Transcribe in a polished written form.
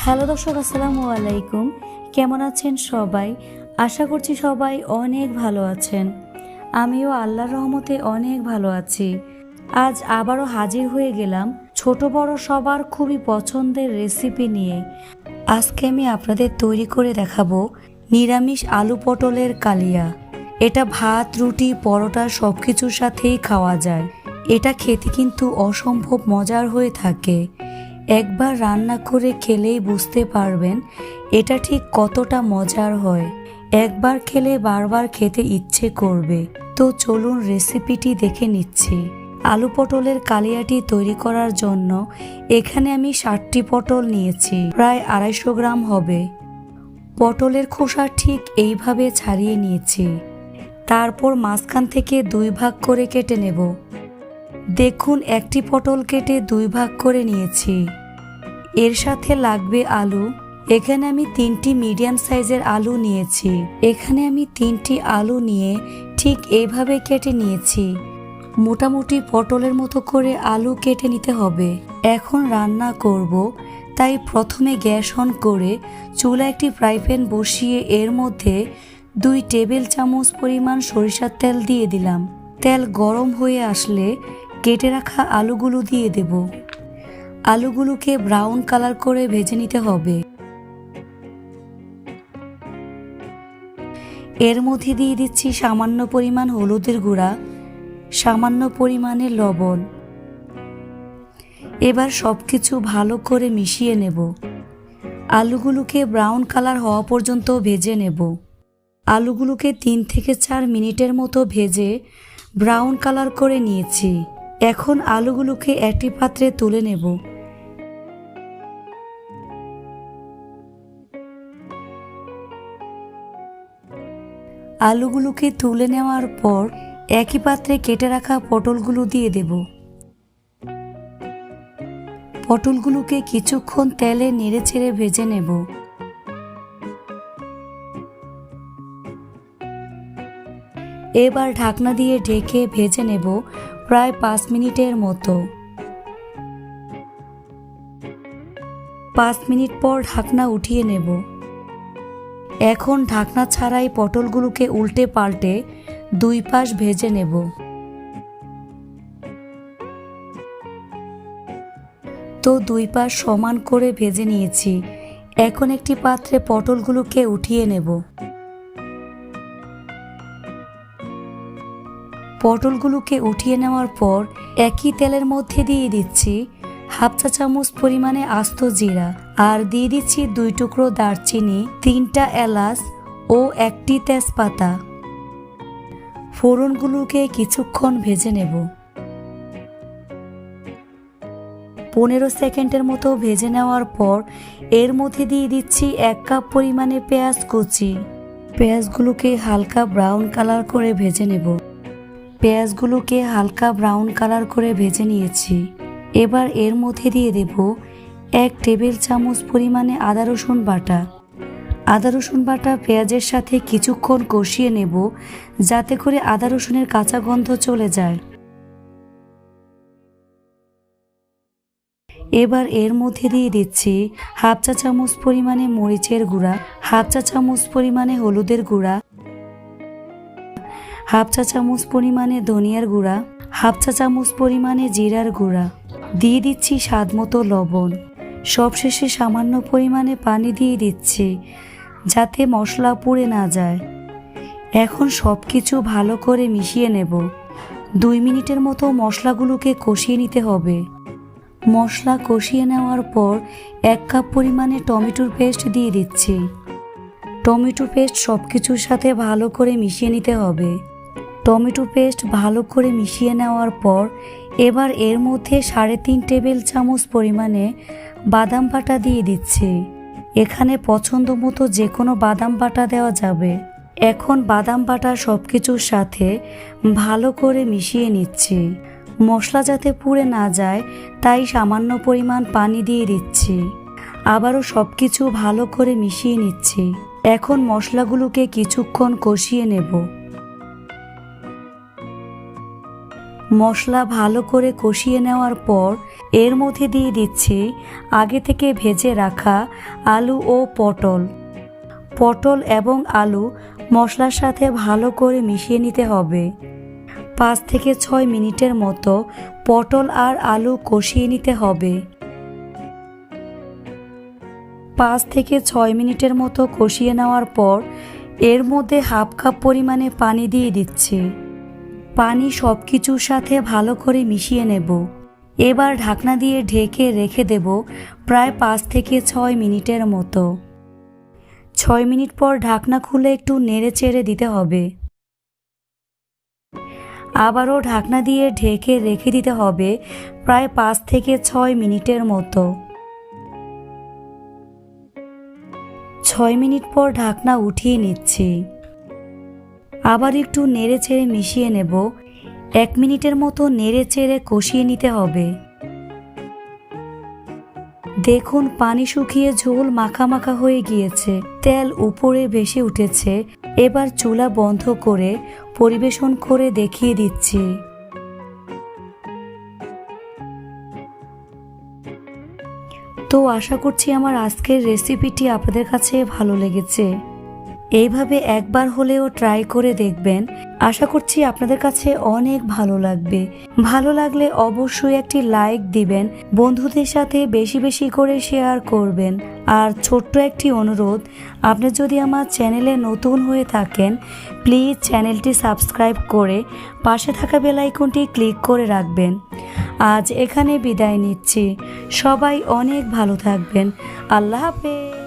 Hello দর্শক, আসসালামু আলাইকুম। কেমন আছেন সবাই? আশা করছি সবাই অনেক ভালো আছেন। আমিও আল্লাহর রহমতে অনেক ভালো আছি। আজ আবারও হাজির হয়ে গেলাম ছোট বড় সবার খুবই পছন্দের রেসিপি নিয়ে। আজকে আমি আপনাদের তৈরি করে দেখাবো নিরামিষ আলু পটলের কালিয়া। এটা ভাত, রুটি, পরোটা সব কিছুর সাথেই খাওয়া যায়। এটা খেতে কিন্তু অসম্ভব মজার হয়ে থাকে। একবার রান্না করে খেলেই বুঝতে পারবেন এটা ঠিক কতটা মজার হয়। একবার খেলে বারবার খেতে ইচ্ছে করবে। তো চলুন রেসিপিটি দেখে নিচ্ছি। আলু পটলের কালিয়াটি তৈরি করার জন্য এখানে আমি 60টি পটল নিয়েছি, প্রায় 250 গ্রাম হবে। পটলের খোসা ঠিক এইভাবে ছাড়িয়ে নিয়েছি। তারপর মাঝখান থেকে 2 ভাগ করে কেটে নেব। দেখুন, একটি পটল কেটে 2 ভাগ করে নিয়েছি। এর সাথে লাগবে আলু। এখানে আমি 3টি মিডিয়াম সাইজের আলু নিয়েছি। এখানে আমি 3টি আলু নিয়ে ঠিক এইভাবে কেটে নিয়েছি। মোটামুটি পটলের মতো করে আলু কেটে নিতে হবে। এখন রান্না করব, তাই প্রথমে গ্যাস অন করে চুলায় একটি ফ্রাই প্যান বসিয়ে এর মধ্যে 2 টেবিল চামচ পরিমাণ সরিষার তেল দিয়ে দিলাম। তেল গরম হয়ে আসলে কেটে রাখা আলুগুলো দিয়ে দেব। আলুগুলোকে ব্রাউন কালার করে ভেজে নিতে হবে। এর মধ্যে দিয়ে দিচ্ছি সামান্য পরিমাণ হলুদের গুঁড়া, সামান্য পরিমাণে লবণ। এবার সবকিছু ভালো করে মিশিয়ে নেব। আলুগুলোকে ব্রাউন কালার হওয়া পর্যন্ত ভেজে নেব। আলুগুলোকে 3 থেকে 4 মিনিটের মতো ভেজে ব্রাউন কালার করে নিয়েছি। এখন আলুগুলোকে একটি পাত্রে তুলে নেব। আলুগুলোকে তুলে নেওয়ার পর একই পাত্রে কেটে রাখা পটলগুলো দিয়ে দেব। পটলগুলোকে কিছুক্ষণ তেলে নেড়েচেড়ে ভেজে নেব। এবার ঢাকনা দিয়ে ঢেকে ভেজে নেব প্রায় 5 মিনিটের মতো। 5 মিনিট পর ঢাকনা উঠিয়ে নেব। এখন ঢাকনা ছাড়াই পটলগুলোকে উল্টে পাল্টে 2 পাশ ভেজে নেব। তো 2 পাশ সমান করে ভেজে নিয়েছি। এখন একটি পাত্রে পটলগুলোকে উঠিয়ে নেব। পটলগুলোকে উঠিয়ে নেওয়ার পর একই তেলের মধ্যে দিয়ে দিচ্ছি 1/2 চা চামচ পরিমাণে আস্ত জিরা, আর দিয়ে দিচ্ছি 2 টুকরো দারচিনি, 3টা এলাচ ও 1টি তেজপাতা। ফোড়নগুলোকে কিছুক্ষণ ভেজে নেব। 15 সেকেন্ডের মতো ভেজে নেওয়ার পর এর মধ্যে দিয়ে দিচ্ছি 1 কাপ পরিমাণে পেঁয়াজ কুচি। পেঁয়াজগুলোকে হালকা ব্রাউন কালার করে ভেজে নেব। পেঁয়াজগুলোকে হালকা ব্রাউন কালার করে ভেজে নিয়েছি। এবার এর মধ্যে দিয়ে দেব 1 টেবিল চামচ পরিমাণে আদা রসুন বাটা। আদা রসুন বাটা পেঁয়াজের সাথে কিছুক্ষণ কষিয়ে নেব, যাতে করে আদা রসুনের কাঁচা গন্ধ চলে যায়। এবার এর মধ্যে দিয়ে দিচ্ছি 1/2 চা চামচ পরিমাণে মরিচের গুঁড়া, 1/2 চা চামচ পরিমাণে হলুদের গুঁড়া, 1/2 চা চামচ পরিমাণে ধনিয়ার গুঁড়া, 1/2 চা চামচ পরিমাণে জিরার গুঁড়া। দিয়ে দিচ্ছি স্বাদ মতো লবণ। সবশেষে সামান্য পরিমাণে পানি দিয়ে দিচ্ছি, যাতে মশলা পুড়ে না যায়। এখন সব কিছু ভালো করে মিশিয়ে নেব। 2 মিনিটের মতো মশলাগুলোকে কষিয়ে নিতে হবে। মশলা কষিয়ে নেওয়ার পর 1 কাপ পরিমাণে টমেটোর পেস্ট দিয়ে দিচ্ছি। টমেটো পেস্ট সব কিছুর সাথে ভালো করে মিশিয়ে নিতে হবে। টমেটো পেস্ট ভালো করে মিশিয়ে নেওয়ার পর এবার এর মধ্যে 3.5 টেবিল চামচ পরিমাণে বাদাম বাটা দিয়ে দিচ্ছি। এখানে পছন্দ মতো যে কোনো বাদাম বাটা দেওয়া যাবে। এখন বাদাম বাটা সব কিছুর সাথে ভালো করে মিশিয়ে নিচ্ছি। মশলা যাতে পুড়ে না যায় তাই সামান্য পরিমাণ পানি দিয়ে দিচ্ছি। আবারও সব কিছু ভালো করে মিশিয়ে নিচ্ছি। এখন মশলাগুলোকে কিছুক্ষণ কষিয়ে নেব। মশলা ভালো করে কষিয়ে নেওয়ার পর এর মধ্যে দিয়ে দিচ্ছি আগে থেকে ভেজে রাখা আলু ও পটল। পটল এবং আলু মশলার সাথে ভালো করে মিশিয়ে নিতে হবে। 5 থেকে 6 মিনিটের মতো পটল আর আলু কষিয়ে নিতে হবে। 5 থেকে 6 মিনিটের মতো কষিয়ে নেওয়ার পর এর মধ্যে হাফ কাপ পরিমাণে পানি দিয়ে দিচ্ছি। পানি সব কিছুর সাথে ভালো করে মিশিয়ে নেব। এবার ঢাকনা দিয়ে ঢেকে রেখে দেব প্রায় 5 থেকে 6 মিনিটের মতো। 6 মিনিট পর ঢাকনা খুলে একটু নেড়ে চেড়ে দিতে হবে। আবারও ঢাকনা দিয়ে ঢেকে রেখে দিতে হবে প্রায় 5 থেকে 6 মিনিটের মতো। 6 মিনিট পর ঢাকনা উঠিয়ে নিচ্ছি। আবার একটু নেড়ে চেড়ে মিশিয়ে নেব। 1 মিনিটের মতো নেড়ে চেড়ে কষিয়ে নিতে হবে। দেখুন পানি শুকিয়ে ঝোল মাখা মাখা হয়ে গিয়েছে, তেল উপরে ভেসে উঠেছে। এবার চুলা বন্ধ করে পরিবেশন করে দেখিয়ে দিচ্ছি। তো আশা করছি আমার আজকের রেসিপিটি আপনাদের কাছে ভালো লেগেছে। এইভাবে একবার হলেও ট্রাই করে দেখবেন। আশা করছি আপনাদের কাছে অনেক ভালো লাগবে। ভালো লাগলে অবশ্যই একটি লাইক দিবেন, বন্ধুদের সাথে বেশি বেশি করে শেয়ার করবেন। আর ছোট্ট একটি অনুরোধ, আপনি যদি আমার চ্যানেলে নতুন হয়ে থাকেন প্লিজ চ্যানেলটি সাবস্ক্রাইব করে পাশে থাকা বেল আইকনটি ক্লিক করে রাখবেন। আজ এখানে বিদায় নিচ্ছি। সবাই অনেক ভালো থাকবেন। আল্লাহ হাফেজ।